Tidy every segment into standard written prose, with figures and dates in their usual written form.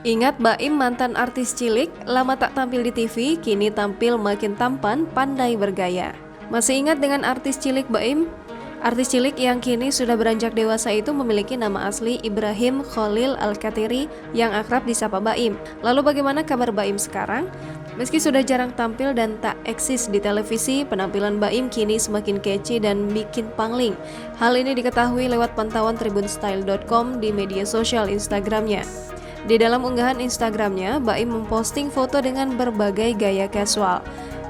Ingat Baim mantan artis cilik, lama tak tampil di TV, kini tampil makin tampan, pandai bergaya. Masih ingat dengan artis cilik Baim? Artis cilik yang kini sudah beranjak dewasa itu memiliki nama asli Ibrahim Khalil Al-Katiri yang akrab disapa Baim. Lalu bagaimana kabar Baim sekarang? Meski sudah jarang tampil dan tak eksis di televisi, penampilan Baim kini semakin kece dan bikin pangling. Hal ini diketahui lewat pantauan tribunstyle.com di media sosial Instagramnya. Di dalam unggahan Instagramnya, Baim memposting foto dengan berbagai gaya casual.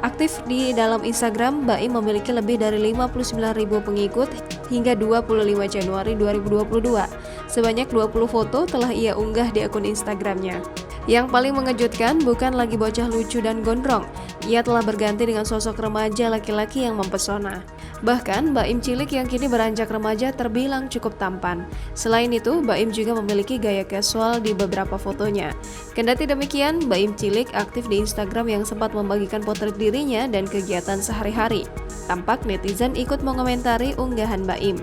Aktif di dalam Instagram, Baim memiliki lebih dari 59.000 pengikut hingga 25 Januari 2022. Sebanyak 20 foto telah ia unggah di akun Instagramnya. Yang paling mengejutkan bukan lagi bocah lucu dan gondrong, ia telah berganti dengan sosok remaja laki-laki yang mempesona. Bahkan, Baim cilik yang kini beranjak remaja terbilang cukup tampan. Selain itu, Baim juga memiliki gaya casual di beberapa fotonya. Kendati demikian, Baim cilik aktif di Instagram yang sempat membagikan potret dirinya dan kegiatan sehari-hari. Tampak netizen ikut mengomentari unggahan Baim.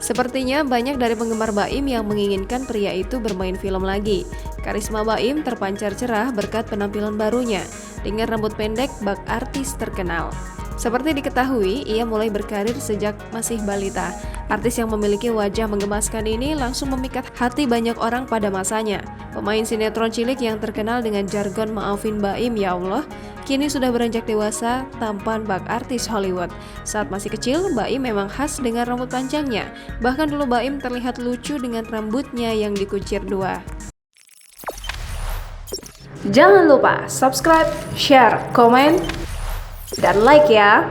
Sepertinya banyak dari penggemar Baim yang menginginkan pria itu bermain film lagi. Karisma Baim terpancar cerah berkat penampilan barunya dengan rambut pendek bak artis terkenal. Seperti diketahui, ia mulai berkarir sejak masih balita. Artis yang memiliki wajah menggemaskan ini langsung memikat hati banyak orang pada masanya. Pemain sinetron cilik yang terkenal dengan jargon "maafin Baim ya Allah", kini sudah beranjak dewasa, tampan bak artis Hollywood. Saat masih kecil, Baim memang khas dengan rambut panjangnya. Bahkan dulu Baim terlihat lucu dengan rambutnya yang dikucir dua. Jangan lupa subscribe, share, komen, dan like ya!